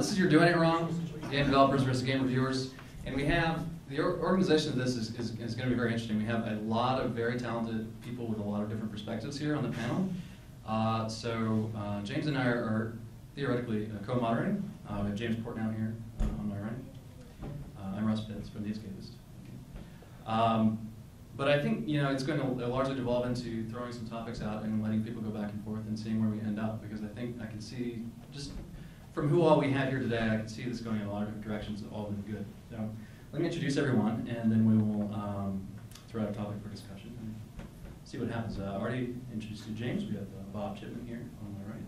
This is You're Doing It Wrong, Game Developers versus Game Reviewers. And we have, the organization of this is going to be very interesting. We have a lot of very talented people with a lot of different perspectives here on the panel. James and I are theoretically co-moderating. We have James Portnow here on my right. I'm Russ from The Escapist. But I think it's going to largely devolve into throwing some topics out and letting people go back and forth and seeing where we end up. Because I think I can see, just from who all we have here today, I can see this going in a lot of different directions, all of them good. So let me introduce everyone, and then we will throw out a topic for discussion and see what happens. I already introduced you to James. We have Bob Chipman here on my right,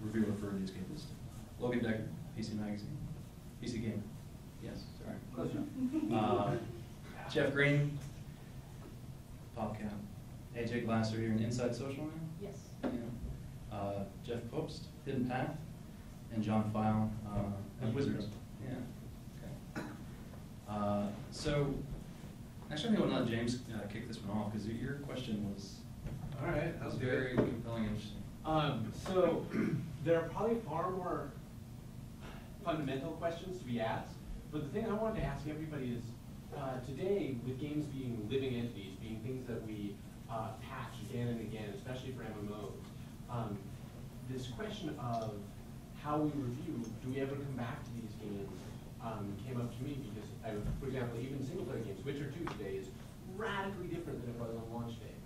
reviewer for The Escapist. Logan Decker, PC Magazine, PC Gamer. Yes, sorry. Close. Jeff Green, PopCap. AJ Glasser here in Inside Social now? Yes. Yeah. Jeff Popst, Hidden Path, and John File at Wizards. Yeah. Okay. Actually, I want to let James kick this one off because your question was that was very compelling and interesting. So there are probably far more fundamental questions to be asked, but the thing I wanted to ask everybody is, today, with games being living entities, being things that we patch again and again, especially for MMOs, this question of how we review, do we ever come back to these games, came up to me because, for example, even single-player games, Witcher 2 today is radically different than it was on launch day.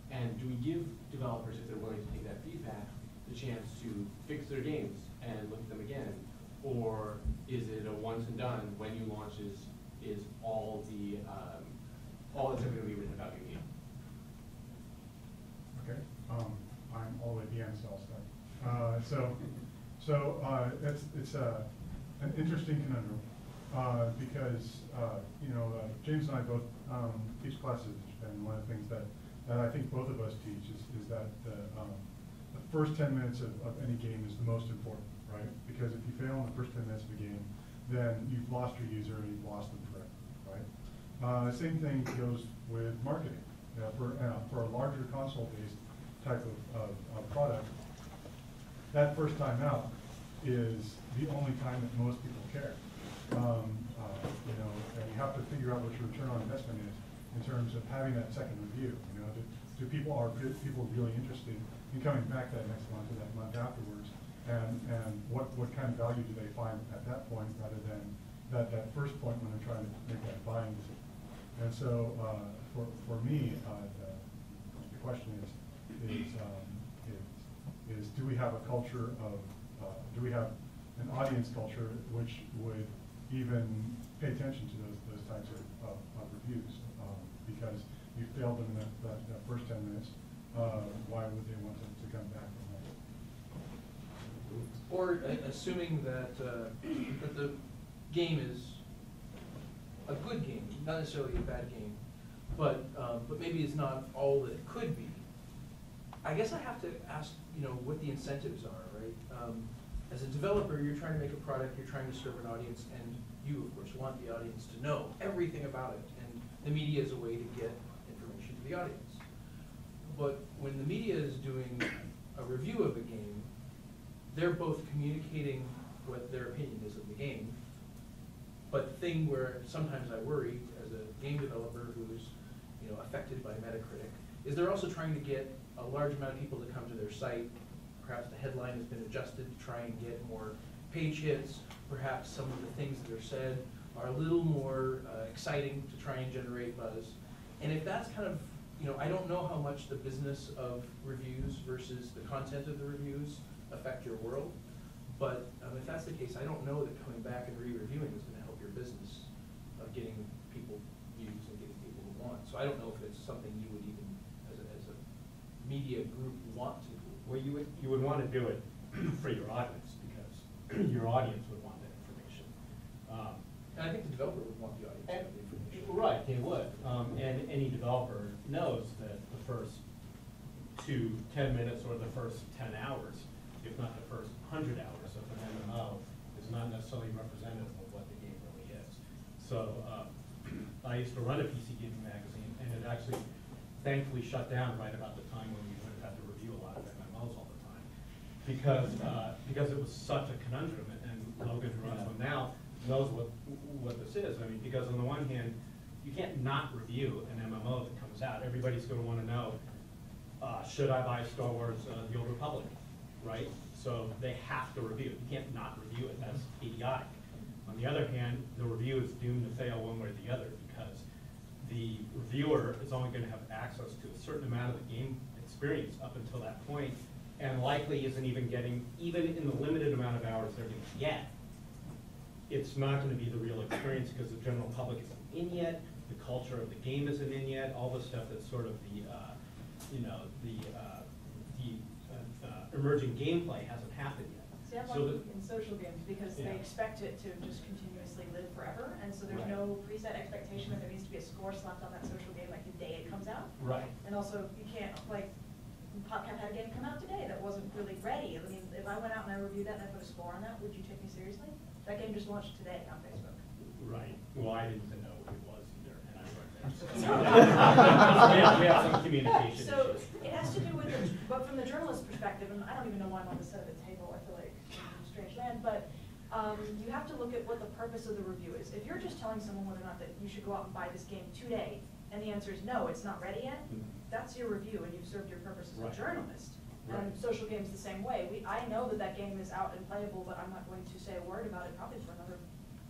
And do we give developers, if they're willing to take that feedback, the chance to fix their games and look at them again? Or is it a once and done, when you launch is all that's ever going to be written about your game? Okay, I'm all the way at the end, so I'll start. It's an interesting conundrum because James and I both teach classes, and one of the things that I think both of us teach is that the first 10 minutes of any game is the most important, right? Because if you fail in the first 10 minutes of a game, then you've lost your user and you've lost them forever, right? Same thing goes with marketing. For a larger console-based type of product, that first time out is the only time that most people care. And you have to figure out what your return on investment is in terms of having that second review. Do people really interested in coming back that next month or that month afterwards? And what kind of value do they find at that point rather than that first point when they're trying to make that buying decision? And so for me, the question is do we have a culture of do we have an audience culture which would even pay attention to those types of reviews? Because you failed them in that first 10 minutes, why would they want to come back from that? Or assuming that that the game is a good game, not necessarily a bad game, but maybe it's not all that it could be. I guess I have to ask, what the incentives are, right? As a developer, you're trying to make a product, you're trying to serve an audience, and you, of course, want the audience to know everything about it, and the media is a way to get information to the audience. But when the media is doing a review of a game, they're both communicating what their opinion is of the game, but the thing where sometimes I worry as a game developer who's affected by Metacritic is they're also trying to get a large amount of people to come to their site. Perhaps the headline has been adjusted to try and get more page hits. Perhaps some of the things that are said are a little more exciting to try and generate buzz. And if that's kind of, I don't know how much the business of reviews versus the content of the reviews affect your world, but if that's the case, I don't know that coming back and re-reviewing is going to help your business of getting people views and getting people who want. So I don't know if it's something you would even, as a media group, want to do. Well, you would want to do it for your audience because your audience would want that information. And I think the developer would want the audience to have the information. Right, they would. And any developer knows that the first 10 minutes or the first 10 hours, if not the first 100 hours of an MMO, is not necessarily representative of what the game really is. So I used to run a PC gaming magazine, and it actually thankfully shut down right about the time when we would have had to review a lot of MMOs all the time. because it was such a conundrum, and Logan, who runs one now, knows what this is. I mean, because on the one hand, you can't not review an MMO that comes out. Everybody's going to want to know, should I buy Star Wars The Old Republic, right? So they have to review it. You can't not review it. That's idiotic. On the other hand, the review is doomed to fail one way or the other because the reviewer is only going to have access to a certain amount of the game experience up until that point, and likely isn't even getting, even in the limited amount of hours they're going to get, it's not going to be the real experience because the general public isn't in yet, the culture of the game isn't in yet, all the stuff that's sort of the, emerging gameplay hasn't happened yet. See, I'm So like in social games because they expect it to just continuously live forever, and so there's no preset expectation that there needs to be a score slapped on that social game like the day it comes out. Right. And also, you can't, like, PopCap had a game come out today that wasn't really ready. I mean, if I went out and I reviewed that and I put a score on that, would you take me seriously? That game just launched today on Facebook. Right. Well, I didn't know what it was either, and I weren't there. We have some communication So issues. it has to do with, but from the journalist perspective, and I don't even know why I'm on this side of the table, I feel like I'm in strange land, but you have to look at what the purpose of the review is. If you're just telling someone whether or not that you should go out and buy this game today, and the answer is no, it's not ready yet, that's your review, and you've served your purpose as a journalist. And social games the same way. I know that that game is out and playable, but I'm not going to say a word about it probably for another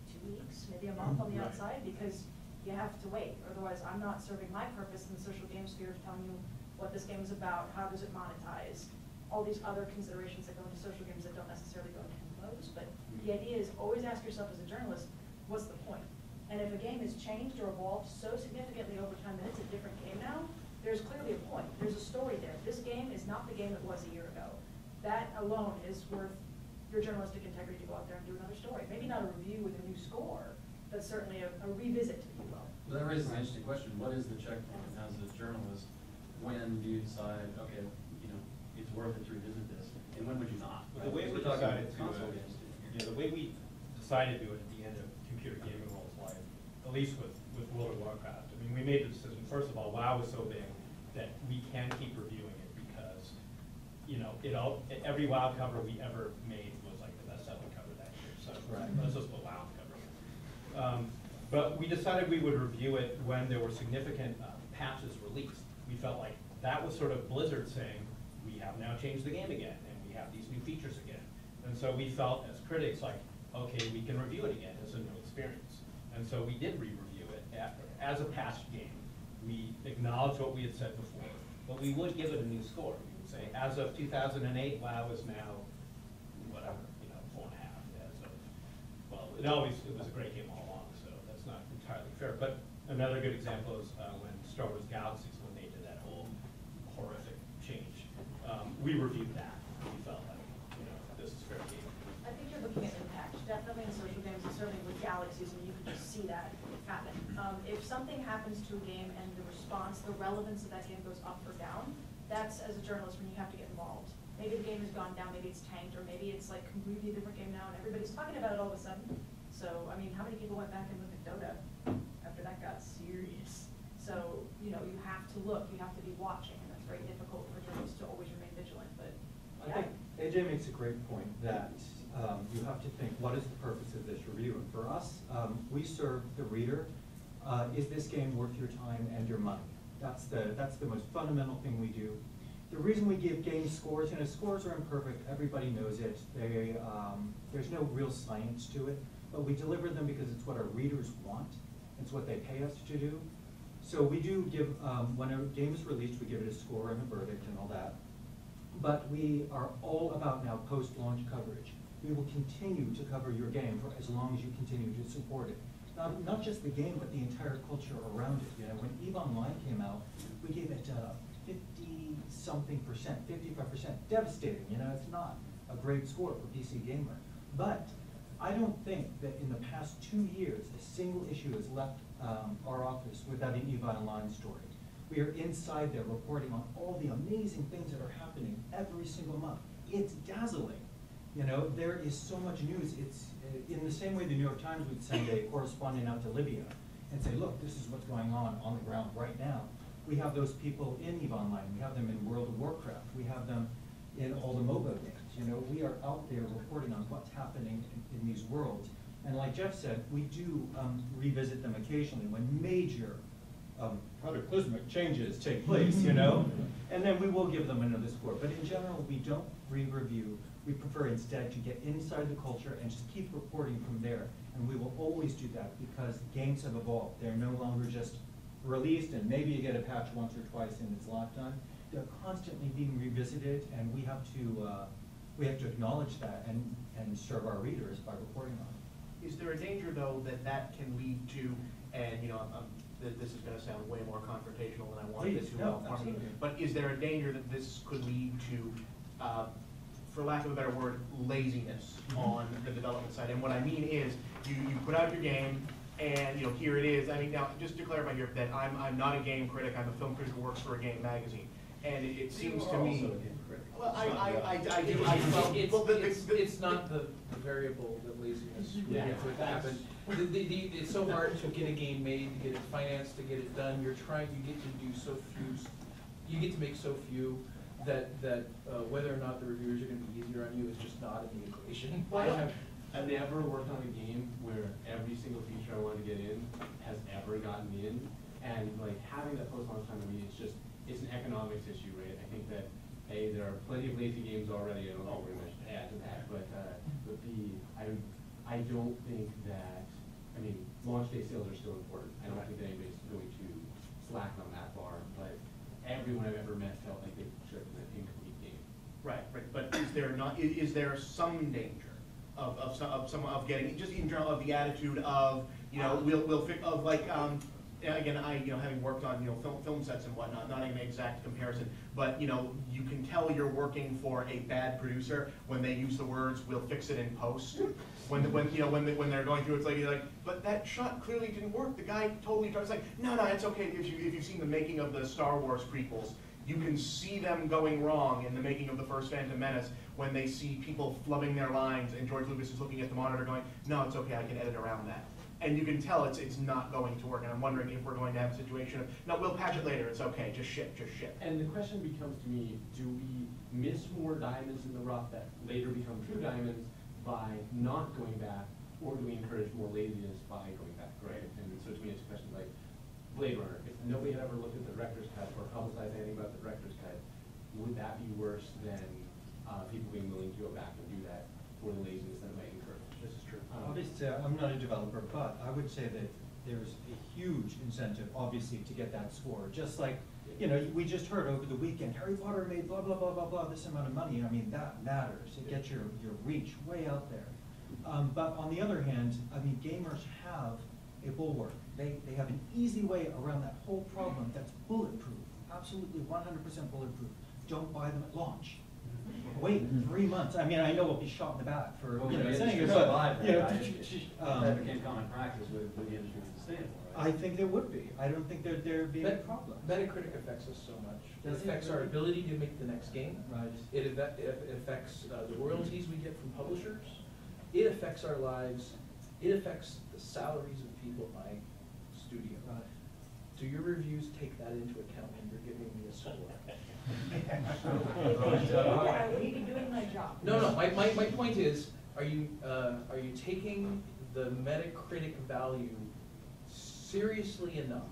2 weeks, maybe a month on the outside, because you have to wait. Otherwise, I'm not serving my purpose in the social game sphere of telling you what this game is about, how does it monetize, all these other considerations that go into social games that don't necessarily go into MMOs. But the idea is always ask yourself as a journalist, what's the point? And if a game has changed or evolved so significantly over time that it's a different game now, there's clearly a point. There's a story there. This game is not the game it was a year ago. That alone is worth your journalistic integrity to go out there and do another story. Maybe not a review with a new score, but certainly a revisit, if you will. Well, that raises an interesting question. What is the checkpoint as a journalist? When do you decide, okay, you know, it's worth it to revisit this? And when would you not? The way we decided the way we decided to do it at the end of Computer Gaming World's life, at least with World of Warcraft, I mean, we made the decision, first of all, WoW was so big that we can keep reviewing it because, you know, every WoW cover we ever made was like the best-selling cover that year. So let's just put WoW on the cover. But we decided we would review it when there were significant patches released. We felt like that was sort of Blizzard saying, we have now changed the game again, and we have these new features again. And so we felt as critics like, okay, we can review it again as a new experience. And so we did re-review it as a patched game. We acknowledged what we had said before, but we would give it a new score. We would say, as of 2008, WoW is now, whatever, you know, 4.5. As of, well, it was a great game all along, so that's not entirely fair. But another good example is when Star Wars Galaxies, when they did that whole horrific change. We reviewed that. We felt like, you know, this is fair game. I think you're looking at impact, definitely in social games, and certainly with Galaxies, and you can just see that happen. If something happens to a game and the response, the relevance of that game goes up or down, that's, as a journalist, when you have to get involved. Maybe the game has gone down, maybe it's tanked, or maybe it's like completely a different game now, and everybody's talking about it all of a sudden. So, I mean, how many people went back and looked at Dota after that got serious? So, you know, you have to look, you have to be watching, and that's very difficult for journalists to always remain vigilant, but I think AJ makes a great point that you have to think, what is the purpose of this review? And for us, we serve the reader. Is this game worth your time and your money? That's the most fundamental thing we do. The reason we give game scores, you know, scores are imperfect, everybody knows it. There's no real science to it, but we deliver them because it's what our readers want. It's what they pay us to do. So we do give, when a game is released, we give it a score and a verdict and all that. But we are all about now post-launch coverage. We will continue to cover your game for as long as you continue to support it. Not just the game, but the entire culture around it. You know, when EVE Online came out, we gave it 50-something percent, 55%. Devastating, you know, it's not a great score for PC Gamer. But I don't think that in the past 2 years, a single issue has left our office without an EVE Online story. We are inside there reporting on all the amazing things that are happening every single month. It's dazzling. You know, there is so much news. It's in the same way the New York Times would send a correspondent out to Libya and say, look, this is what's going on the ground right now. We have those people in EVE Online. We have them in World of Warcraft. We have them in all the MOBA games. You know, we are out there reporting on what's happening in these worlds. And like Jeff said, we do revisit them occasionally when major cataclysmic changes take place, you know? And then we will give them another score. But in general, we don't re-review. We prefer instead to get inside the culture and just keep reporting from there. And we will always do that because games have evolved. They're no longer just released and maybe you get a patch once or twice in its lifetime. They're constantly being revisited, and we have to acknowledge that and serve our readers by reporting on it. Is there a danger, though, that can lead to, and you know, this is going to sound way more confrontational than I wanted it to, No, absolutely. but is there a danger that this could lead to, for lack of a better word, laziness on the development side? And what I mean is, you put out your game, and you know, here it is. I mean, now just to clarify here, that I'm not a game critic. I'm a film critic who works for a game magazine, and it seems to me. Well, I do. It's not the variable that laziness would happen. It's so hard to get a game made, to get it financed, to get it done. You get to do so few, you get to make so few that whether or not the reviewers are going to be easier on you is just not in the equation. I've never worked on a game where every single feature I want to get in has ever gotten in, and like having that post-launch time, I mean, it's an economics issue, right? I think that A, there are plenty of lazy games already. I don't know very much to add to that, but B, I don't think that. I mean, launch day sales are still important. I don't think that anybody's going to slack on that bar, but everyone I've ever met felt like they shipped an incomplete game. Right. But is there some danger of getting, just in general, of the attitude of, you know, of like, again, having worked on, you know, film sets and whatnot, not an exact comparison, but, you know, you can tell you're working for a bad producer when they use the words, "we'll fix it in post." When they're going through, it's like, but that shot clearly didn't work. The guy totally tried. It's like, no, it's okay. If you've seen the making of the Star Wars prequels, you can see them going wrong in the making of the first Phantom Menace when they see people flubbing their lines and George Lucas is looking at the monitor going, no, it's okay, I can edit around that. And you can tell it's not going to work. And I'm wondering if we're going to have a situation of, no, we'll patch it later, it's okay, just ship. And the question becomes to me, do we miss more diamonds in the rough that later become true diamonds by not going back, or do we encourage more laziness by going back, right? And so to me, it's a question like Blade Runner. If nobody had ever looked at the director's cut or publicized anything about the director's cut, would that be worse than people being willing to go back and do that for the laziness that it might encourage? This is true. Obviously, I'm not a developer, but I would say that there's a huge incentive, obviously, to get that score. Just like, you know, we just heard over the weekend, Harry Potter made blah, blah, blah, blah, blah, this amount of money. I mean, that matters. It gets your reach way out there. But on the other hand, I mean, gamers have a bulwark. They have an easy way around that whole problem that's bulletproof, absolutely 100% bulletproof. Don't buy them at launch. Wait 3 months. I mean, I know we'll be shot in the back for saying it, but that became common practice with the industry was sustainable, right? I think there would be. I don't think there'd be a problem. Metacritic affects us so much. It Does it affects our really? ability to make the next game. Right. It affects the royalties we get from publishers. It affects our lives. It affects the salaries of people buying studio. Right. Do your reviews take that into account when you're giving me a score? I would be doing my job. No. My point is, are you taking the Metacritic value seriously enough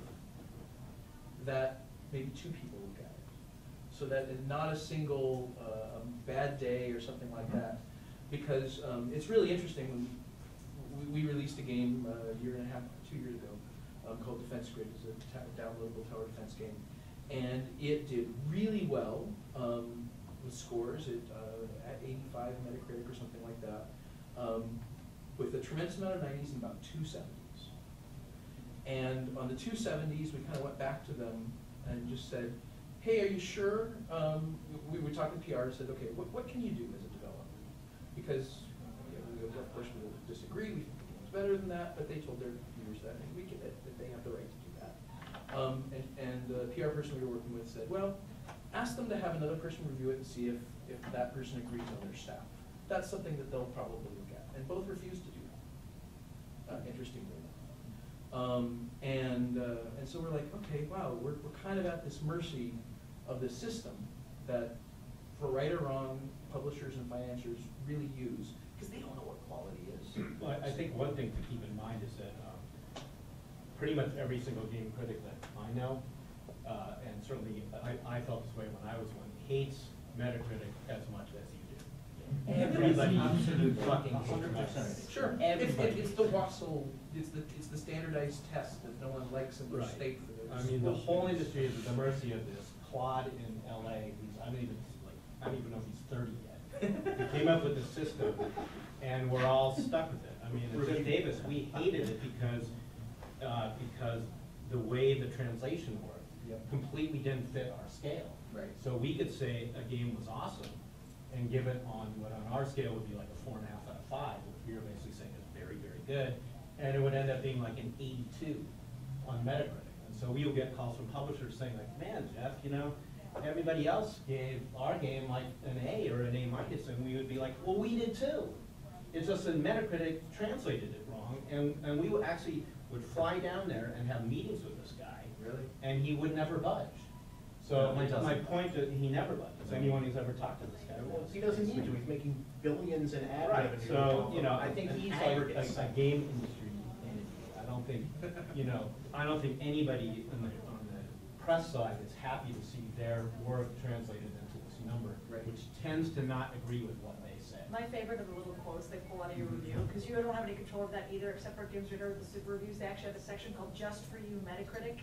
that maybe 2 people look at it, so that it's not a single bad day or something like that? Because it's really interesting. We released a game a year and a half, 2 years ago, called Defense Grid. It's a downloadable tower defense game. And it did really well with scores at 85 Metacritic or something like that, with a tremendous amount of 90s and about 2 70s. And on the 2 70s, we kind of went back to them and just said, hey, are you sure? We were talking to PR and said, okay, what can you do as a developer? Because we of course will disagree, we think the game's better than that, but they told their viewers that, and we get it, that they have the right to do that. And the PR person we were working with said, well, ask them to have another person review it and see if that person agrees on their staff. That's something that they'll probably look at. And both refused to do that, interestingly enough. And so we're like, okay, wow, we're kind of at this mercy of this system that for right or wrong, publishers and financiers really use, because they don't know what quality is. Well, I think one thing to keep in mind is that pretty much every single game critic that I know, and certainly I felt this way when I was one, hates Metacritic as much as you do. Everybody Absolutely. fucking 100%. Sure, Everybody. it's the Wassel, it's the standardized test that no one likes in their Right. state for their I mean, the school whole students. industry is at the mercy of this Claude in LA, who's, I don't even know if he's 30 yet. He came up with this system, and we're all stuck with it. I mean, at Jeff Davis, we hated it because the way the translation worked Yep. completely didn't fit our scale. Right. So we could say a game was awesome, and give it on what on our scale would be like a 4.5 out of 5, which we were basically saying is very, very good, and it would end up being like an 82 on Metacritic. And so we would get calls from publishers saying like, man, Jeff, you know, everybody else gave our game like an A or an A minus, and we would be like, well, we did too. It's just that Metacritic translated it wrong, and we would fly down there and have meetings with this guy. Really? And he would never budge. So No, he doesn't. my point is, he never budges. Anyone who's ever talked to this guy. Well, he doesn't need to, he's making billions in ad Right, revenue. so, you know, I think he's like Aggregates. a game industry entity. I don't think, I don't think anybody on the press side is happy to see their work translated into this number, Right. which tends to not agree with what they say. My favorite are the little quotes they pull out of your review, because you don't have any control of that either, except for Games Reader with the super reviews. They actually have a section called Just For You Metacritic.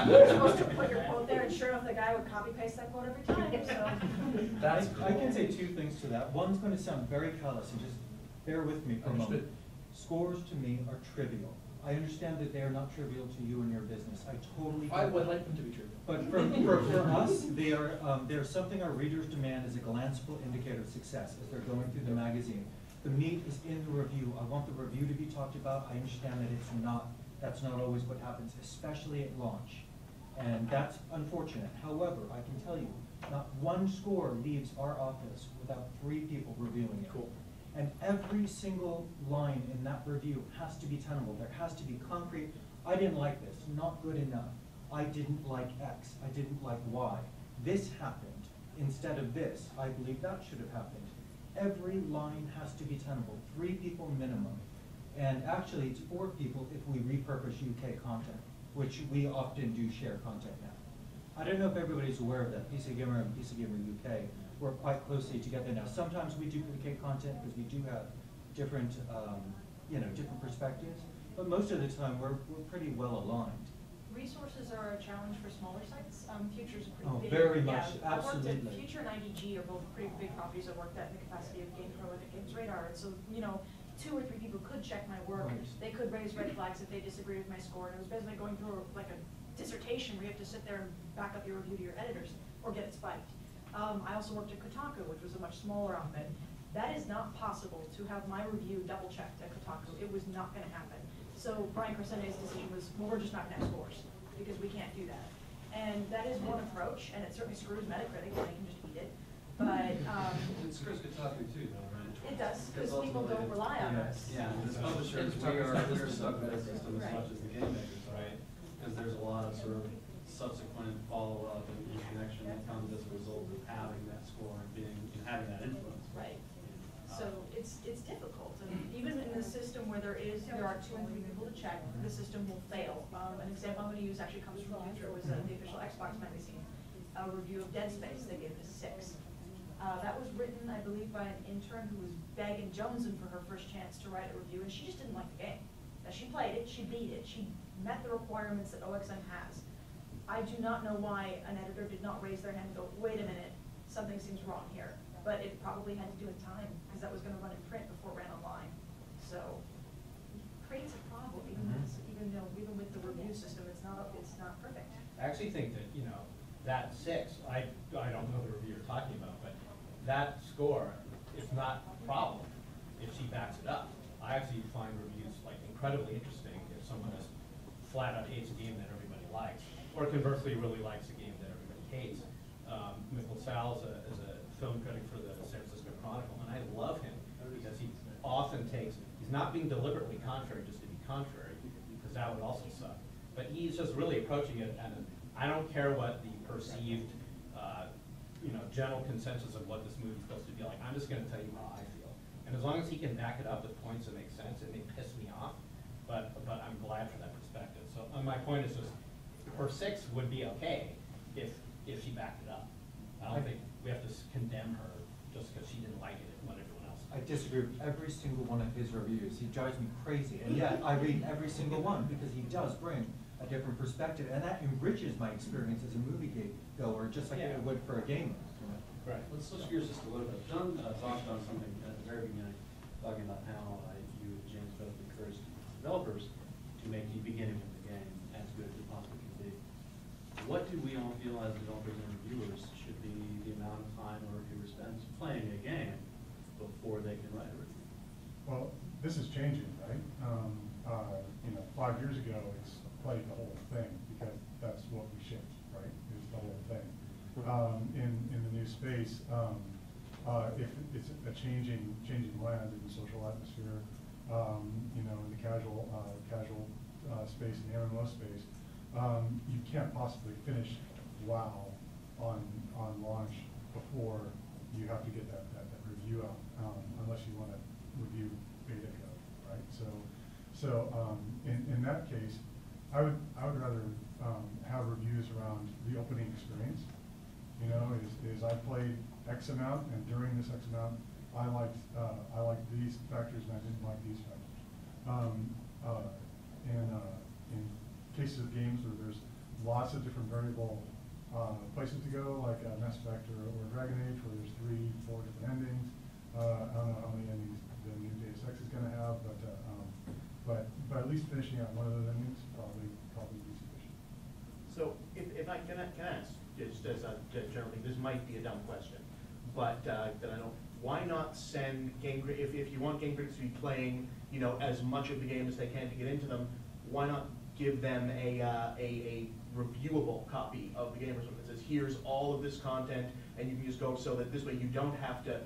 You're supposed to put your quote there, and sure enough, the guy would copy paste that quote every time, so. That's I can say two things to that. One's going to sound very callous, and just bear with me for a moment. Understood. Scores to me are trivial. I understand that they are not trivial to you and your business. I totally get I would that. like them to be true. But for us, they are something our readers demand as a glanceable indicator of success as they're going through the magazine. The meat is in the review. I want the review to be talked about. I understand that that's not always what happens, especially at launch. And that's unfortunate. However, I can tell you, not one score leaves our office without 3 people reviewing it. Cool. And every single line in that review has to be tenable. There has to be concrete, I didn't like this, not good enough. I didn't like X, I didn't like Y. This happened instead of this. I believe that should have happened. Every line has to be tenable, 3 people minimum. And actually, it's 4 people if we repurpose UK content, which we often do share content now. I don't know if everybody's aware of that. PC Gamer and PC Gamer UK work quite closely together now. Sometimes we duplicate content because we do have different, different perspectives. But most of the time, we're pretty well aligned. Resources are a challenge for smaller sites. Future's a pretty Oh, big. very yeah, much, I worked at absolutely. Future and IDG are both pretty big properties. I worked at in the capacity of GamePro and at Games Radar. And so, 2 or 3 people could check my work. Right. They could raise red flags if they disagree with my score. And it was basically going through like a dissertation where you have to sit there and back up your review to your editors or get it spiked. I also worked at Kotaku, which was a much smaller outfit. That is not possible to have my review double-checked at Kotaku. It was not going to happen. So Brian Crescente's decision was, well, we're just not going to have scores because we can't do that. And that is one approach, and it certainly screws Metacritic, and they can just eat it. But It screws Kotaku too, though, right? it does, because people don't rely on us. Yeah, as publishers, we're stuck with that system as much as the game makers, right? Because there's a lot of sort of subsequent follow-up and connection that comes as a result of having that score and having that influence. Right. So it's difficult, and even in the system where there are 2 and 3 people to check, the system will fail. An example I'm going to use actually comes from Future. It was the official Xbox magazine, a review of Dead Space. They gave it a 6. That was written, I believe, by an intern who was begging jonesing for her first chance to write a review, and she just didn't like the game. Now, she played it, she beat it, she met the requirements that OXM has. I do not know why an editor did not raise their hand and go, wait a minute, something seems wrong here. But it probably had to do with time, because that was going to run in print before it ran online. So it creates a problem, even with the review system, it's not perfect. I actually think that, that 6, I don't know the review you're talking about, but that score is not a problem if she backs it up. I actually find reviews like incredibly interesting if someone just flat out hates a game that everybody likes, or conversely really likes a game that everybody hates. Michael Sal is a film critic for the San Francisco Chronicle, and I love him because he often he's not being deliberately contrary just to be contrary, because that would also suck. But he's just really approaching it, and I don't care what the perceived general consensus of what this movie's supposed to be like. I'm just gonna tell you how I feel. And as long as he can back it up with points that make sense, it may piss me off, but I'm glad for that perspective. So my point is just, her 6 would be okay if she backed it up. I don't think we have to condemn her just because she didn't like it and what everyone else did. I disagree with every single one of his reviews. He drives me crazy, and yet I read every single one because he does bring a different perspective, and that enriches my experience as a movie goer, just like it would for a gamer. Right. Let's switch gears just a little bit. John talked about something at the very beginning, talking about how you and James both encouraged developers to make the beginning of the game as good as it possibly can be. What do we all feel as developers and reviewers should be the amount of time a reviewer spends playing a game before they can write a review? Well, this is changing, right? 5 years ago, it's played the whole thing because that's what we shipped, right? Is the whole thing. In the new space, if it's a changing land in the social atmosphere, in the casual space, in the MMO space, you can't possibly finish WoW on launch before you have to get that review out, unless you want to review beta code, right? So in that case, I would rather have reviews around the opening experience. Is I played X amount, and during this X amount, I liked these factors and I didn't like these factors. In cases of games where there's lots of different variable places to go, like Mass Effect or Dragon Age, where there's 3-4 different endings. I don't know how many endings the new Deus Ex is going to have, but at least finishing out one of those endings probably be sufficient. So if I can ask, just as a general thing, this might be a dumb question, but that I know, why not send game if you want game critics to be playing, as much of the game as they can to get into them, why not give them a reviewable copy of the game or something that says, here's all of this content, and you can just go, so that this way you don't have to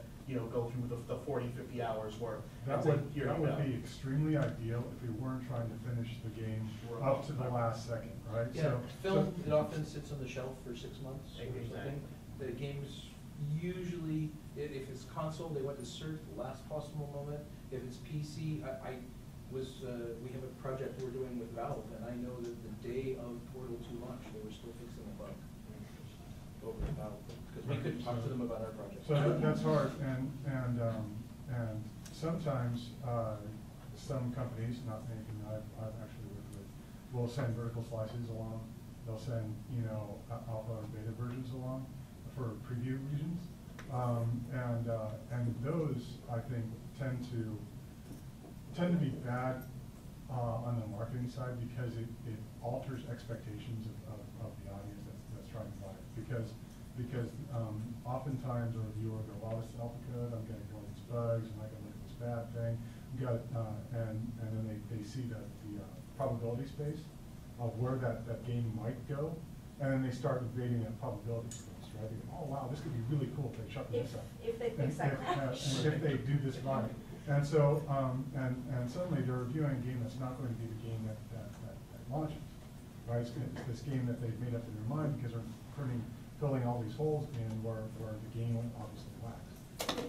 go through the 40, 50 hours worth. That would be extremely ideal if we weren't trying to finish the game up to the last second, right? Yeah, film, it often sits on the shelf for 6 months or Exactly. something. The games usually, if it's console, they want to serve the last possible moment. If it's PC, we have a project we're doing with Valve, and I know that the day of Portal 2 launch, they were still fixing a bug over at Valve, because we couldn't talk to them about our project. So that's hard, and sometimes some companies, not anything I've actually worked with, will send vertical slices along. They'll send alpha or beta versions along for preview regions, and those I think tend to be bad on the marketing side because it alters expectations of the audience that's trying to buy it. Because oftentimes a reviewer will go, well, this is alpha code, I'm going to go these bugs, I'm not going to look at this bad thing. And then they see the probability space of where that game might go, and then they start invading that probability space, right? They go, oh wow, this could be really cool if they shut this up. If they fix that crash. And if they do this right. And so, and suddenly they're reviewing a game that's not going to be the game that launches, right? It's this game that they've made up in their mind because they're filling all these holes in where the game obviously lacks.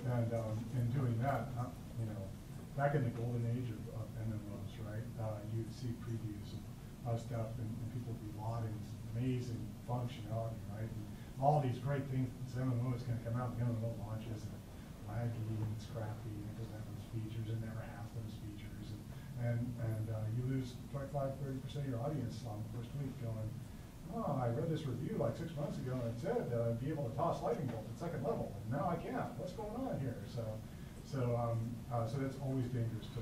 And in doing that, back in the golden age of MMOs, right? You'd see previews of stuff, and people would be lauding this amazing functionality, right? And all these great things. This MMO is going to come out, the MMO launches, and it's laggy and it's crappy, and it doesn't have those features, and never has those features, and you lose 25-30% of your audience on the first week going, oh, I read this review like 6 months ago, and it said that I'd be able to toss lightning bolts at second level, and now I can't. What's going on here? So that's always dangerous to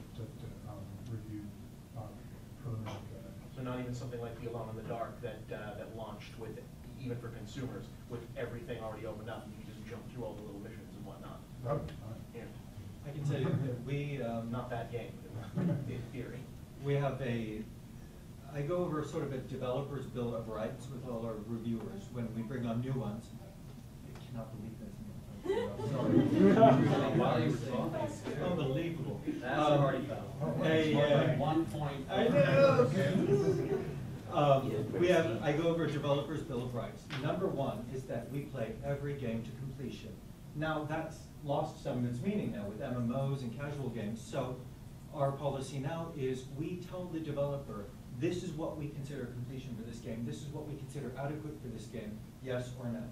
review preliminary code. So not even something like the Alone in the Dark that launched with, even for consumers, with everything already opened up, and you can just jump through all the little missions and whatnot. That would be fine. Yeah. I can tell you that we, Not that game, in theory. we have I go over sort of a developer's bill of rights with all our reviewers when we bring on new ones. I cannot believe this. Sorry. Unbelievable. That's a party foul. Hey, 1 point. I know. I go over developers' Bill of Rights. Number one is that we play every game to completion. Now, that's lost some of its meaning now with MMOs and casual games. So our policy now is we tell the developer, this is what we consider completion for this game. This is what we consider adequate for this game, yes or no.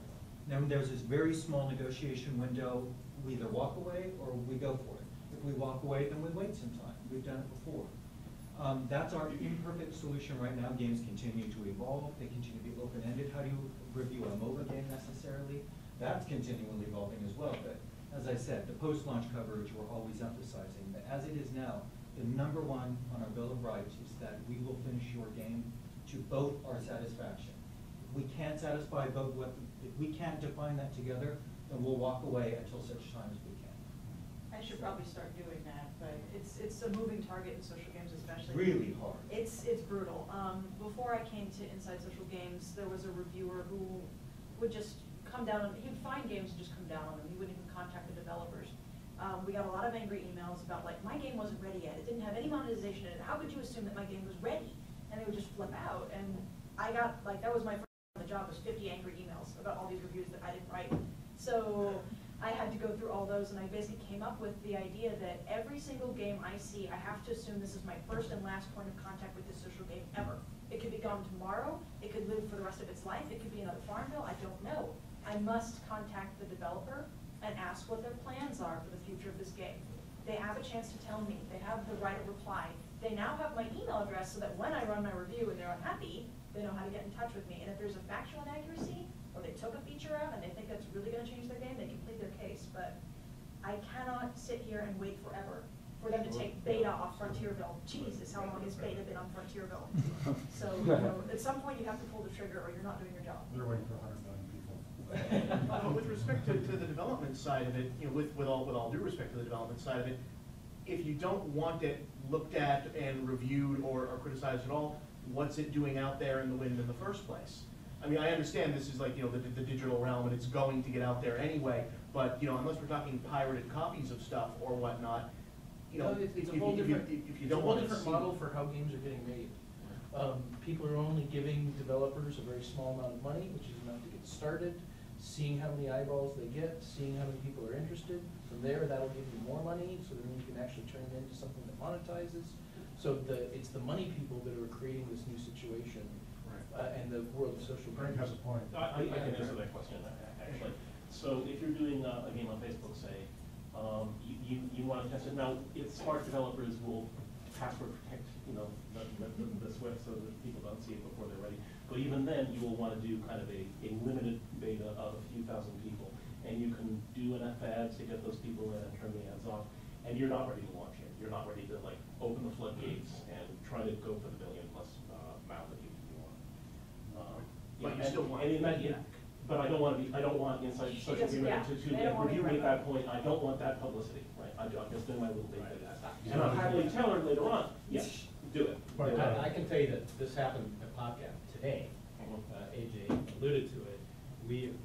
Now, there's this very small negotiation window. We either walk away or we go for it. If we walk away, then we wait some time. We've done it before. That's our imperfect solution right now. Games continue to evolve. They continue to be open-ended. How do you review a MOBA game necessarily? That's continually evolving as well. But as I said, the post-launch coverage we're always emphasizing. But as it is now, the number one on our Bill of Rights is that we will finish your game to both our satisfaction. If we can't satisfy both, if we can't define that together, then we'll walk away until such time as we can. I should probably start doing that, but it's a moving target in social games especially. Really hard. It's brutal. Before I came to Inside Social Games, there was a reviewer who would just come down on, he would find games and just come down on them. He wouldn't even contact the developers. We got a lot of angry emails about like, my game wasn't ready yet. It didn't have any monetization in it. How could you assume that my game was ready? And they would just flip out. And I got, like, that was my first on the job, was 50 angry emails about all these reviews that I didn't write. So I had to go through all those, and I basically came up with the idea that every single game I see, I have to assume this is my first and last point of contact with this social game ever. It could be gone tomorrow. It could live for the rest of its life. It could be another Farmville. I don't know. I must contact the developer and ask what their plans are for the future of this game. They have a chance to tell me. They have the right of reply. They now have my email address so that when I run my review and they're unhappy, they know how to get in touch with me. And if there's a factual inaccuracy, or they took a feature out and they think that's really going to change their game, they can plead their case. But I cannot sit here and wait forever for them to take beta off Frontierville. Jesus, how long has beta been on Frontierville? So, you know, at some point you have to pull the trigger or you're not doing your job. They're waiting for 100 million people. With respect to the development side of it, you know, with all due respect to the development side of it, if you don't want it looked at and reviewed or criticized at all, what's it doing out there in the wind in the first place? I mean, I understand this is like, you know, the digital realm and it's going to get out there anyway, but, you know, unless we're talking pirated copies of stuff or whatnot, you know, it's a whole different, if you don't want to see. it's a whole different model for how games are getting made. People are only giving developers a very small amount of money, which is enough to get started, seeing how many eyeballs they get, seeing how many people are interested. From there, that'll give you more money, so then you can actually turn it into something that monetizes. So it's the money people that are creating this new situation, and the world of social Frank games. has a point. I can answer that question, actually. So if you're doing a game on Facebook, say, you want to test it. Now, smart developers will password protect, you know, the Swift so that people don't see it before they're ready. But even then, you will want to do kind of a limited beta of a few thousand people. And you can do enough ads to get those people in and turn the ads off. And you're not ready to launch it. You're not ready to like open the floodgates and try to go for the billion plus amount that you want. But you still want. And in that, but I don't want Inside Social Game to review me at that point. I don't want that publicity, right? I'm just doing my little bit. And I'll happily tell her later on, yes, do it. But, I can tell you that this happened at PopCap today. AJ alluded to it.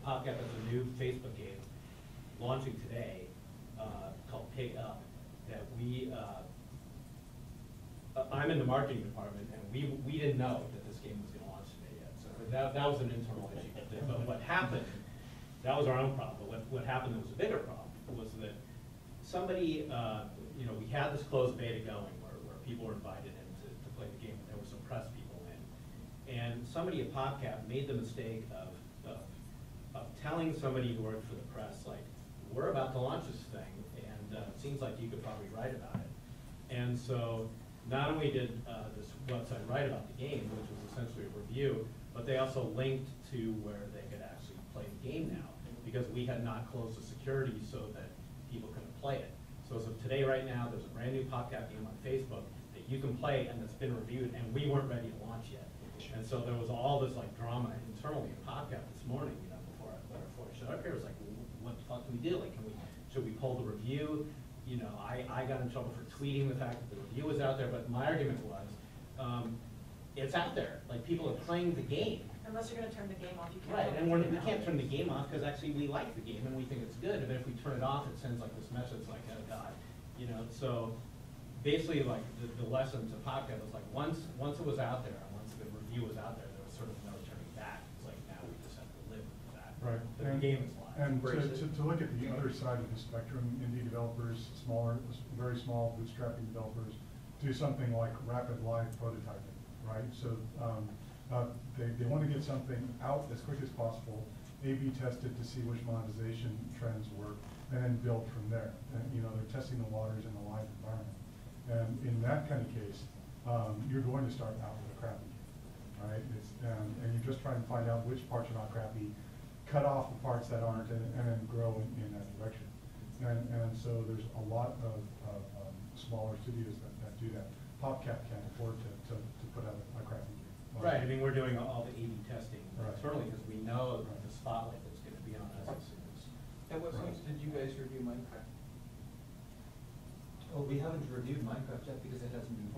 PopCap has a new Facebook game launching today called Pig Up that I'm in the marketing department, and we didn't know that this game was going to launch today yet. So that was an internal issue. But what happened, that was our own problem. But what happened that was a bigger problem was that somebody, we had this closed beta going where people were invited in to play the game, and there were some press people in. And somebody at PopCap made the mistake of telling somebody who worked for the press, like, we're about to launch this thing, and it seems like you could probably write about it. And so not only did this website write about the game, which was essentially a review, but they also linked to where they could actually play the game now, because we had not closed the security so that people couldn't play it. So as of today, right now, there's a brand new PopCap game on Facebook that you can play and that's been reviewed, and we weren't ready to launch yet. And so there was all this like drama internally in PopCap this morning, before I showed up here. It was like, what the fuck can we do? Like, should we pull the review? I got in trouble for tweeting the fact that the review was out there, but my argument was, it's out there. Like, people are playing the game. Unless you're going to turn the game off, you can't. Right, and we can't turn the game off because actually we like the game and we think it's good. But if we turn it off, it sends like this message like, oh God, So basically, like the lesson to PopCap was like once it was out there and once it had been review was out there, there was sort of no turning back. It's like now we just have to live with that. Right. The game is live. And Embrace it. to look at the other side of the spectrum, indie developers, smaller, very small bootstrapping developers, do something like rapid live prototyping, right? So they want to get something out as quick as possible, A/B test it to see which monetization trends work, and then build from there. And they're testing the waters in a live environment. And in that kind of case, you're going to start out with a crappy game, right? And you just try and find out which parts are not crappy, cut off the parts that aren't, and then grow in that direction. And so there's a lot of smaller studios that do that. PopCap can't afford to put out a crappy game. Right, I mean, we're doing all the A/B testing, Right. totally, because we know that the spotlight is going to be on us as soon as. At what point did you guys review Minecraft? Oh, we haven't reviewed Minecraft yet because it hasn't been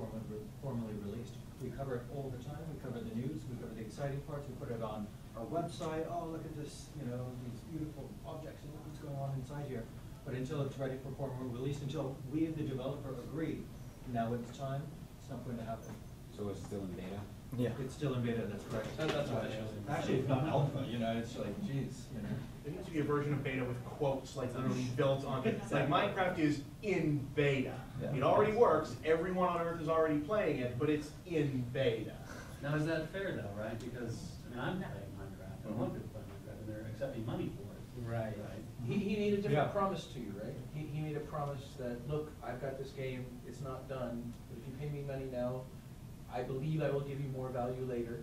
formally released. We cover it all the time. We cover the news. We cover the exciting parts. We put it on our website. Oh, look at this, these beautiful objects and look what's going on inside here. But until it's ready for formal release, until we and the developer agree, now it's time, it's not going to happen. So it's still in beta? Yeah. It's still in beta, that's correct. That's what it Actually, it's not alpha, it's like, geez, There needs to be a version of beta with quotes like literally built on it. Like Minecraft is in beta. Yeah. It already works. Everyone on Earth is already playing it, but it's in beta. Now, is that fair though, right? Because, I'm playing Minecraft, and a lot of people play Minecraft, and they're accepting money for it. Right. He made a different Yeah. promise to you, right? He made a promise that, look, I've got this game, it's not done, but if you pay me money now, I believe I will give you more value later.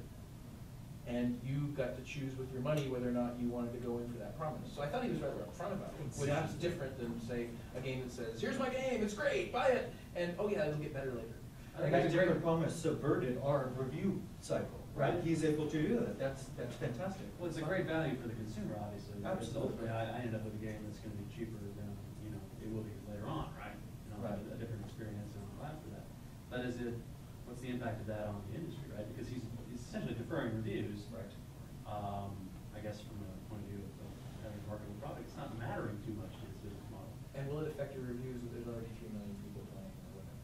And you got to choose with your money whether or not you wanted to go in for that promise. So I thought he was rather upfront about it, which is different than, say, a game that says, here's my game, it's great, buy it, and oh yeah, it'll get better later. I think that different promise subverted our review cycle, right? Right. He's able to do that. That's fantastic. Well, it's a great value for the consumer, obviously. because Absolutely. ultimately, I end up with a game that's gonna be cheaper than, it will be later on, right? Right. A different experience and all that for that. But what's the impact of that on the industry, right? Because he's essentially deferring reviews. Right. I guess from the point of view of having a marketable product, it's not mattering too much to his business model. And will it affect your reviews if there's already 3 million people playing or whatever?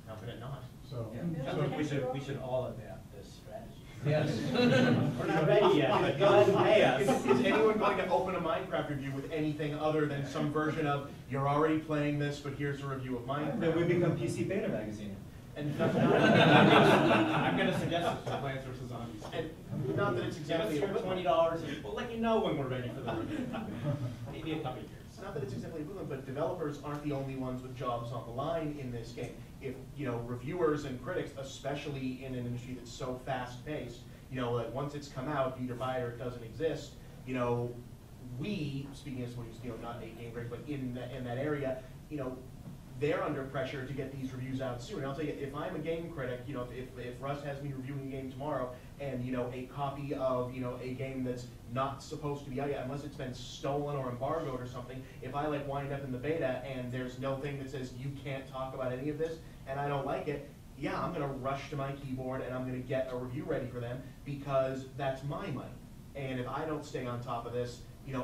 How could it not? So, Yeah. I think we should all adapt this strategy. Yes. We're not ready yet, but go ahead and pay us. Is anyone going to open a Minecraft review with anything other than some version of, you're already playing this, but here's a review of Minecraft? Then we become PC Beta Magazine. And I'm gonna suggest it for Plants vs. Zombies. and not that it's exactly Give us your $20 and we'll let you know when we're ready for the review. Maybe a couple of years. It's not that it's exactly equivalent, but developers aren't the only ones with jobs on the line in this game. If, reviewers and critics, especially in an industry that's so fast-paced, like once it's come out, you either buy it or it doesn't exist, we, speaking as someone who's, not a game critic, but in that area, they're under pressure to get these reviews out soon. And I'll tell you, if I'm a game critic, if Russ has me reviewing a game tomorrow, and a copy of a game that's not supposed to be out yet, unless it's been stolen or embargoed or something, if I wind up in the beta and there's no thing that says you can't talk about any of this, and I don't like it, yeah, I'm gonna rush to my keyboard and I'm gonna get a review ready for them because that's my money. And if I don't stay on top of this,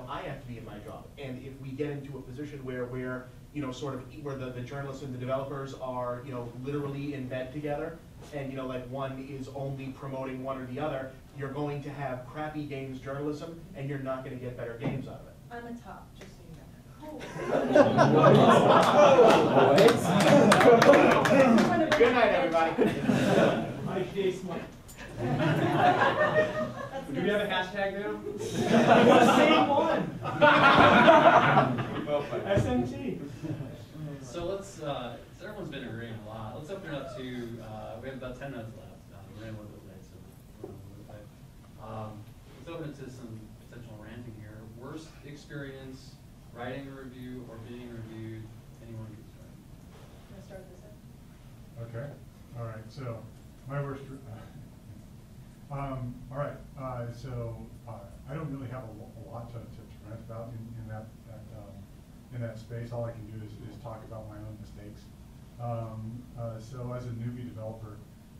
I have to be in my job. And if we get into a position where we're where the journalists and the developers are, literally in bed together, and, one is only promoting one or the other, you're going to have crappy games journalism, and you're not gonna get better games out of it. I'm a top, just so you know. Good night, everybody. Do we have a hashtag now? Same one. SMT. So let's, everyone's been agreeing a lot. Let's open it up to, we have about 10 minutes left. We're in a little bit late, so we're a little bit late. Let's open it to some potential ranting here. Worst experience writing a review or being reviewed. Anyone can start. I'm gonna start this up. okay, all right, so my worst, all right, so I don't really have a lot to rant about in that space. All I can do is talk about my own mistakes. So as a newbie developer,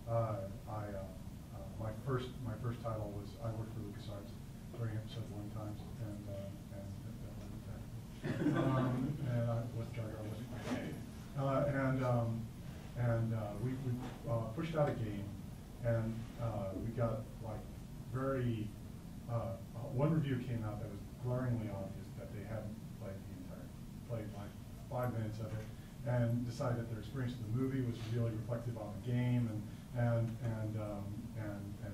my first title was I worked for LucasArts during episode 1 times, and I was Jar Jar wasn't my name. We pushed out a game we got like very, one review came out that was glaringly obvious that they hadn't played like 5 minutes of it, and decided that their experience of the movie was really reflective on the game, and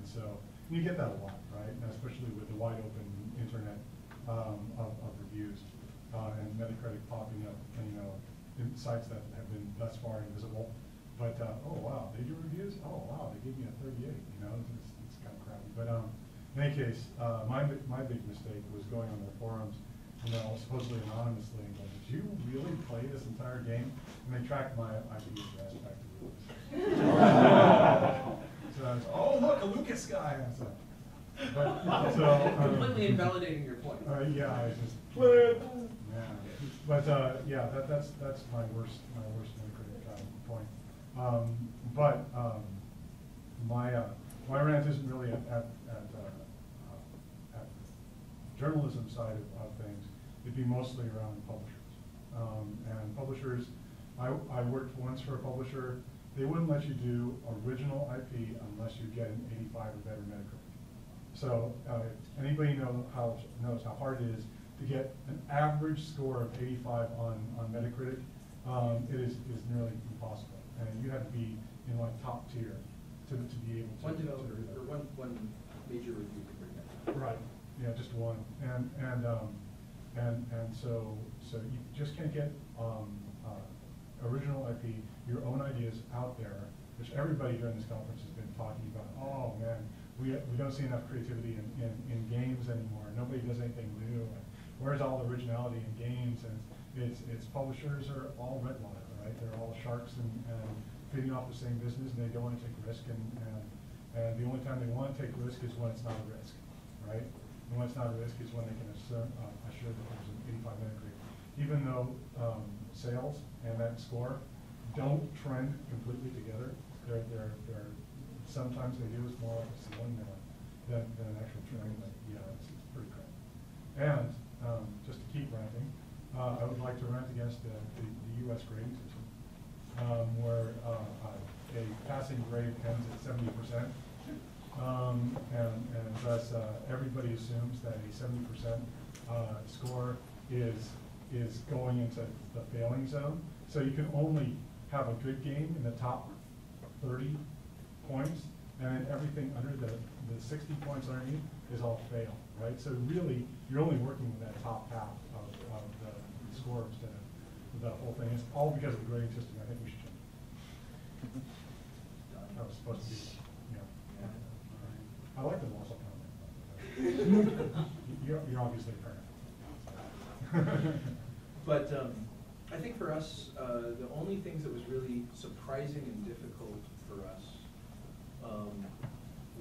so you get that a lot, right? And especially with the wide open internet of reviews and Metacritic popping up, in sites that have been thus far invisible. But oh wow, they do reviews. Oh wow, they gave me a 38. It's kind of crappy. But in any case, my big mistake was going on their forums, supposedly anonymously, and going, "Did you really play this entire game?" And they tracked my IP address back to Lucas. So I was, oh look, a Lucas guy. Completely invalidating your point. Yeah, I was just. Yeah. But yeah, that's my worst Metacritic point. My rant isn't really at journalism side of things. It'd be mostly around publishers. And publishers, I worked once for a publisher. They wouldn't let you do original IP unless you get an 85 or better Metacritic. So anybody knows how hard it is to get an average score of 85 on Metacritic. It is nearly impossible, and you have to be in like top tier to be able to. One developer or one major review can bring that. Right. Yeah, just one, and so you just can't get original IP, your own ideas out there, which everybody during this conference has been talking about. Oh man, we don't see enough creativity in games anymore. Nobody does anything new. Where's all the originality in games? And it's publishers are all redwater, right? They're all sharks and feeding off the same business, and they don't want to take risk. And the only time they want to take risk is when it's not a risk, right? And when it's not a risk is when they can assure that there's an 85 Metacritic. Even though sales and that score don't trend completely together, they're sometimes they do. It's more like a ceiling than an actual trend. But yeah, it's pretty crap. And just to keep ranting, I would like to rant against the U.S. grading system, where a passing grade ends at 70%, and thus everybody assumes that a 70% score is going into the failing zone. So you can only have a good game in the top 30 points, and then everything under the 60 points underneath is all fail, right? So really, you're only working with that top half of the score instead of the whole thing. It's all because of the grading system. I think we should change it. That was supposed to be, yeah. I like the Marshall comment. You're obviously a parent. But I think for us, the only things that was really surprising and difficult for us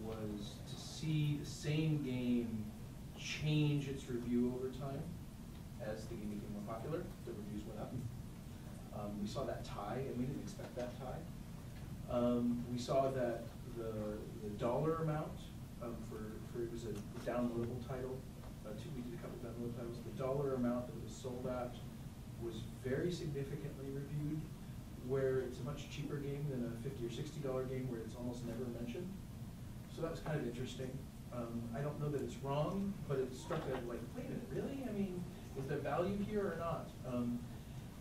was to see the same game change its review over time as the game became more popular. The reviews went up. We saw that tie, and we didn't expect that tie. We saw that the dollar amount for it was a downloadable title. We did a couple download titles. The dollar amount that it was sold at was very significantly reviewed, where it's a much cheaper game than a $50 or $60 game where it's almost never mentioned. So that was kind of interesting. I don't know that it's wrong, but it struck me like, wait a minute, really? I mean, is there value here or not?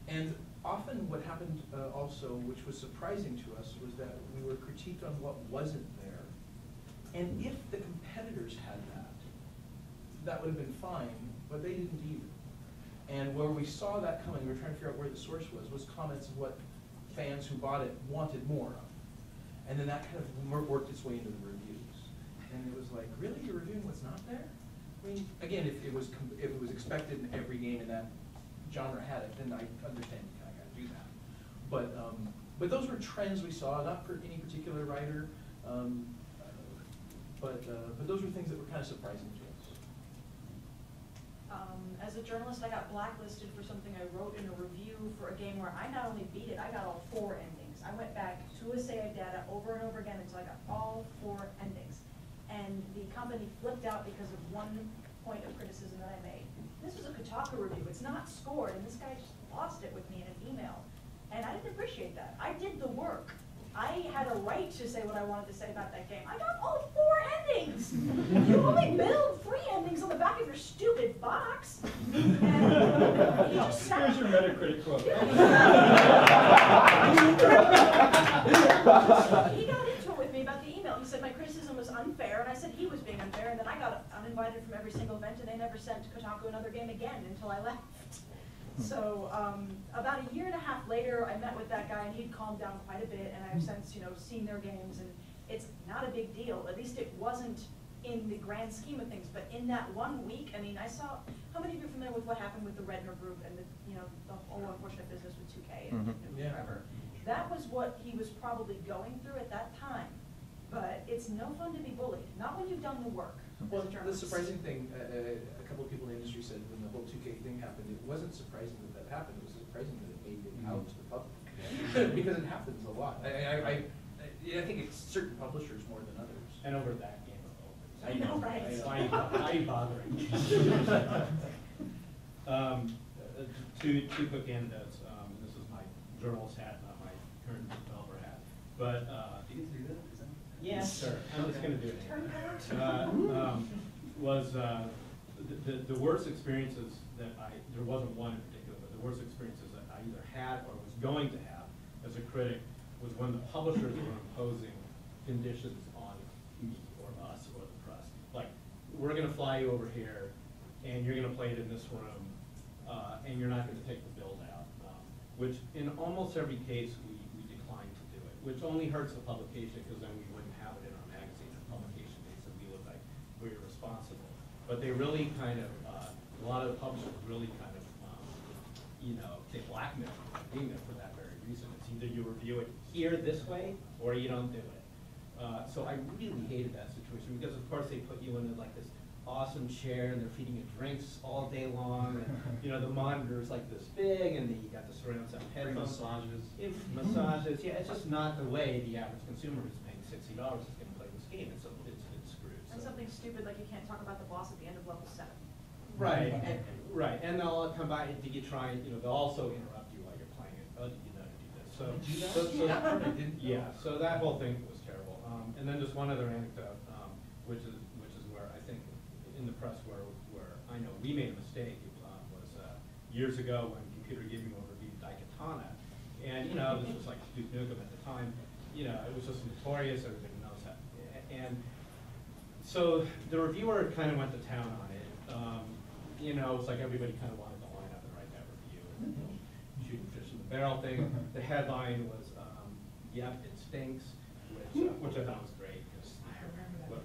And often what happened also, which was surprising to us, was that we were critiqued on what wasn't there. And if the competitors had that would have been fine, but they didn't either. And where we saw that coming, we were trying to figure out where the source was comments of what fans who bought it wanted more of. And then that kind of worked its way into the reviews. And it was like, really, you're reviewing what's not there? I mean, again, if it was expected in every game in that genre had it, then I understand you kind of got to do that. But those were trends we saw, not for any particular writer, but those were things that were kind of surprising to us. As a journalist, I got blacklisted for something I wrote in a review for a game where I not only beat it, I got all 4 endings. I went back to a save data over and over again until I got all 4 endings. And the company flipped out because of one point of criticism that I made. This was a Kotaku review. It's not scored, and this guy just lost it with me in an email. And I didn't appreciate that. I did the work. I had a right to say what I wanted to say about that game. I got all 4 endings. You only build 3 endings on the back of your stupid box. And he just sat. Here's your Metacritic quote. He got into it with me about the email. He said my criticism was unfair, and I said he was being unfair, and then I got uninvited from every single event, and they never sent Kotaku another game again until I left. So about a year and a half later, I met with that guy, and he'd calmed down quite a bit, and I've since seen their games, and it's not a big deal. At least it wasn't in the grand scheme of things, but in that 1 week, I mean, I saw. How many of you are familiar with what happened with the Redner Group and the whole unfortunate business with 2K and whatever? That was what he was probably going through at that time. But it's no fun to be bullied, not when you've done the work. Well, as a the journalist. surprising thing, a couple of people in the industry said when the whole 2K thing happened, it wasn't surprising that happened, it was surprising that it made it out to the public. Because it happens a lot. I think it's certain publishers more than others. And over that game of I know, right? Why are you bothering? Two quick anecdotes. This is my journalist hat, not my current developer hat. But You can do that? Is that? yes, sir. I'm just going to do it. Turn Was the worst experiences that there wasn't one in particular, but the worst experiences that I either had or was going to have as a critic was when the publishers were imposing conditions on me or us or the press. Like, we're going to fly you over here, and you're going to play it in this room, and you're not going to take the build out. Which in almost every case we declined to do it, which only hurts the publication because then we wouldn't have it in our magazine and publication days and we look like we're irresponsible. But they really kind of, a lot of the publishers really kind of, they blackmail doing it for that very reason. It's either you review it here this way or you don't do it. So I really hated that situation because of course they put you in like this awesome chair and they're feeding you drinks all day long, and the monitor's like this big, and then you got the surround sound headphones. Massages. Yeah, it's just not the way the average consumer who's paying $60 is going to play this game. It's screwed. And something stupid like you can't talk about the boss at the end of level 7. Right, right, and they'll come by and you try, they'll also interrupt you while you're playing it. Oh, did you know to do this? So that whole thing was terrible. And then just one other anecdote, which is where I think in the press where I know we made a mistake was years ago when Computer Gaming reviewed Daikatana, and this was like Duke Nukem at the time. It was just notorious. Everybody knows that, and so the reviewer kind of went to town on it. It was like everybody kind of wanted to line up and write that review, and shooting fish in the barrel thing. The headline was, "Yep, it stinks," which I thought was great because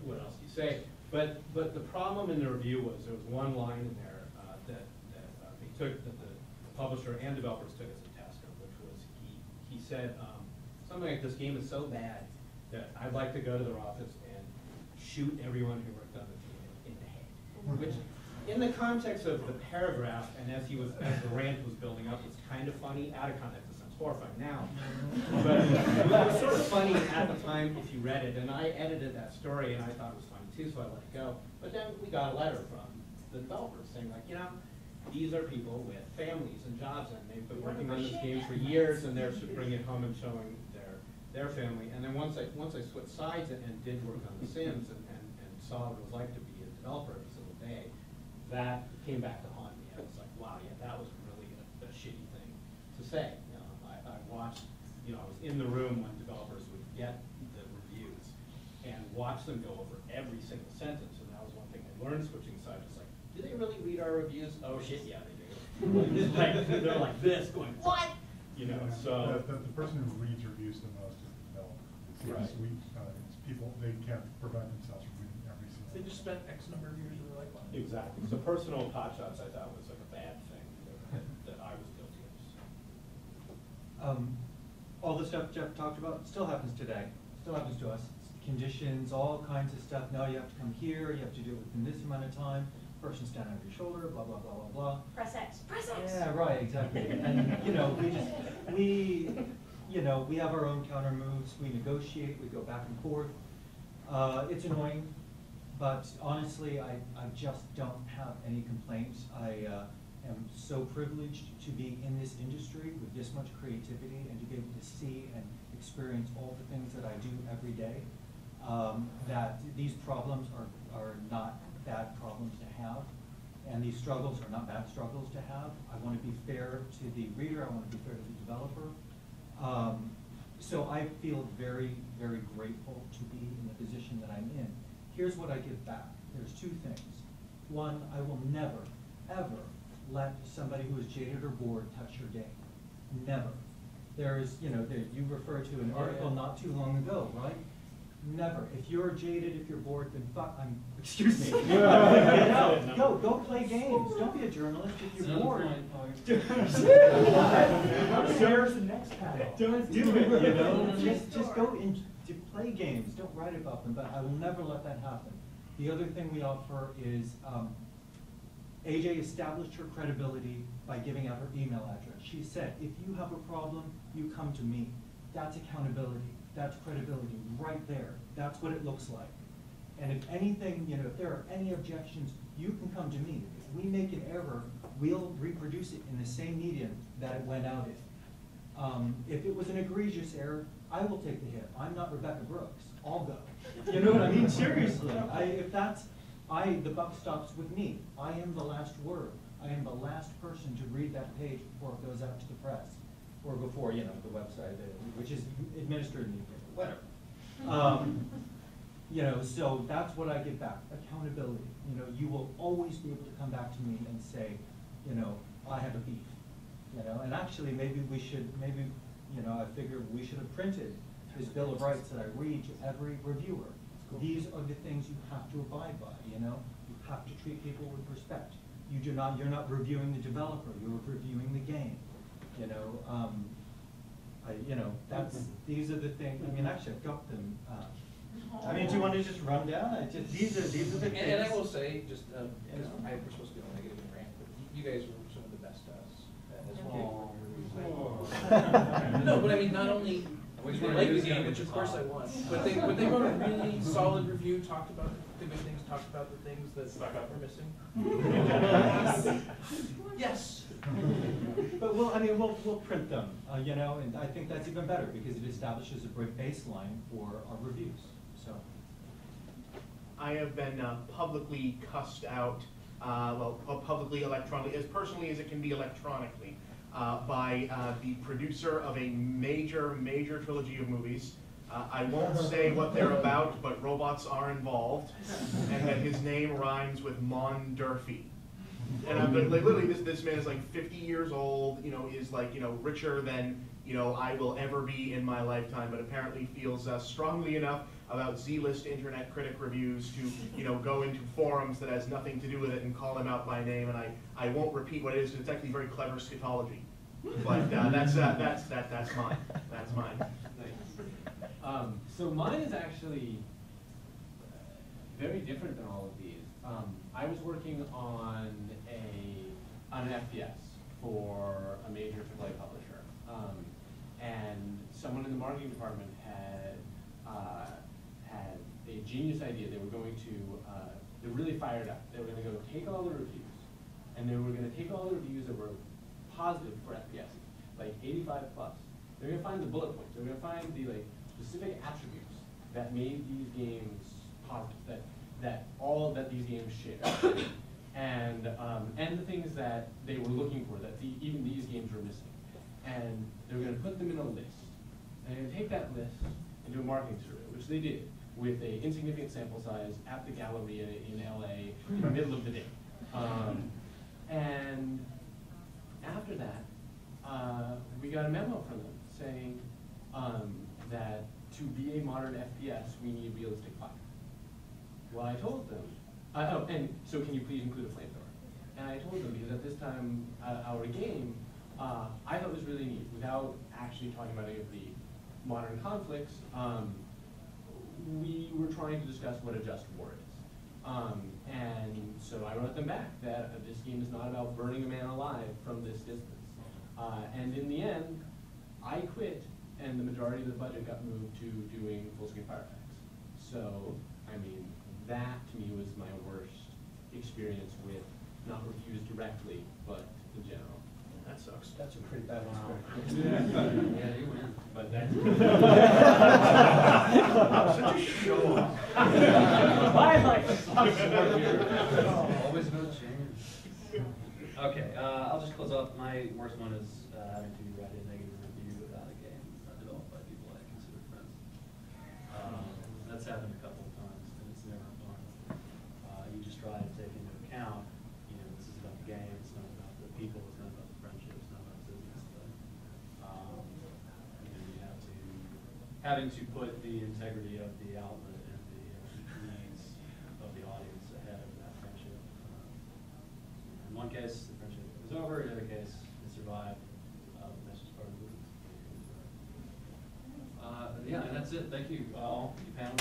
what else do you say? But the problem in the review was there was one line in there that the publisher and developers took as a tester, which was he said something like, "This game is so bad that I'd like to go to their office and shoot everyone who worked on the game in the head," which, in the context of the paragraph and as the rant was building up, was kind of funny. Out of context, it sounds horrifying now, but it was sort of funny at the time if you read it. And I edited that story, and I thought it was funny too, so I let it go. But then we got a letter from the developers saying, like, these are people with families and jobs, and they've been working on this game for years, and they're bringing it home and showing their family. And then once I switched sides and did work on The Sims and saw what it was like to be a developer every single day, that came back to haunt me. I was like, wow, yeah, that was really a shitty thing to say. I watched, I was in the room when developers would get the reviews and watch them go over every single sentence, and that was one thing I learned switching sides. It's like, do they really read our reviews? Oh shit, yeah, they do. They're like this, going, what? So the person who reads reviews the most is the developer. It's people, they can't prevent themselves from reading every single. They just spent X number of years of their life on it. exactly. So personal pot shots I thought was like a bad thing that I was guilty of. All the stuff Jeff talked about still happens today. Still happens to us. Conditions, all kinds of stuff. No, you have to come here. You have to do it within this amount of time. Person stand on your shoulder. Blah blah blah blah blah. Press X. Press X. Yeah, right. Exactly. And we have our own counter moves. We negotiate. We go back and forth. It's annoying, but honestly, I just don't have any complaints. I am so privileged to be in this industry with this much creativity and to be able to see and experience all the things that I do every day, that these problems are not bad problems to have, and these struggles are not bad struggles to have. I want to be fair to the reader, I want to be fair to the developer. So I feel very, very grateful to be in the position that I'm in. Here's what I give back. There's two things. One, I will never, ever let somebody who is jaded or bored touch your game. Never. There's, you refer to an article not too long ago, right? Never. If you're jaded, if you're bored, then excuse me. Go play games. Don't be a journalist if you're bored. There's the next panel. Don't do it, just go to play games. Don't write about them, but I will never let that happen. The other thing we offer is, AJ established her credibility by giving out her email address. She said, if you have a problem, you come to me. That's accountability. That's credibility right there. That's what it looks like. And if anything, if there are any objections, you can come to me. If we make an error, we'll reproduce it in the same medium that it went out in. If it was an egregious error, I will take the hit. I'm not Rebecca Brooks. I'll go. You know what I mean? Seriously. The buck stops with me. I am the last word. I am the last person to read that page before it goes out to the press. Or before, the website, which is administered in the paper, whatever. So that's what I give back, accountability. You will always be able to come back to me and say, I have a beef. And actually maybe we should, I figure we should have printed this Bill of Rights that I read to every reviewer. These are the things you have to abide by, You have to treat people with respect. You're not reviewing the developer, you're reviewing the game. These are the things. Actually, I've got them. Do you want to just run down? These are the things. And I will say, just because we're supposed to be on a negative rant, but you guys were some of the best to us as well. No, but not only I like the game, which of course I won, but they wrote a really solid review, talked about the good things, talked about the things that we're missing. Yes. But we'll print them, and I think that's even better because it establishes a great baseline for our reviews. So, I have been publicly cussed out, publicly electronically, as personally as it can be electronically, by the producer of a major trilogy of movies. I won't say what they're about, but robots are involved, and that his name rhymes with Mon Durfee. And I've been literally, this man is 50 years old, is richer than I will ever be in my lifetime, but apparently feels strongly enough about Z-list internet critic reviews to go into forums that has nothing to do with it and call him out by name. And I won't repeat what it is. It's actually very clever scatology, but that's mine. That's mine. Nice. So mine is actually very different than all of these. I was working on an FPS for a major AAA publisher, and someone in the marketing department had a genius idea. They were going to, they're really fired up. They were going to go take all the reviews, and they were going to take all the reviews that were positive for FPS, 85 plus. They're going to find the bullet points. They're going to find the specific attributes that made these games positive, that these games share, and the things that they were looking for that even these games were missing. And they were going to put them in a list. And they're going to take that list and do a marketing survey, which they did with an insignificant sample size at the Galleria in LA in the middle of the day. And after that, we got a memo from them saying that to be a modern FPS, we need realistic fire. Well, I told them, and so can you please include a flamethrower? And I told them, because at this time, our game, I thought was really neat, without actually talking about any of the modern conflicts, we were trying to discuss what a just war is. And so I wrote them back that this game is not about burning a man alive from this distance. And in the end, I quit, and the majority of the budget got moved to doing full-screen fire effects. So, that to me was my worst experience with not reviews directly, but in general. That sucks. That's a pretty bad Wow. one. Yeah, you win. But that's. Such a show off. Always no change. Okay, I'll just close off. My worst one is having to write a negative review about a game developed by people I consider friends. That's happened a couple of times, and it's never fun. You just try to take into account, you know, this is about the game, it's not about the people, it's not about the friendship, it's not about business. But, you know, you have to, having to put the integrity of the outlet and the needs of the audience ahead of that friendship. In one case, the friendship was over. In the other case, it survived. That's just part of the business. Yeah, and that's it. Thank you, all, you panel.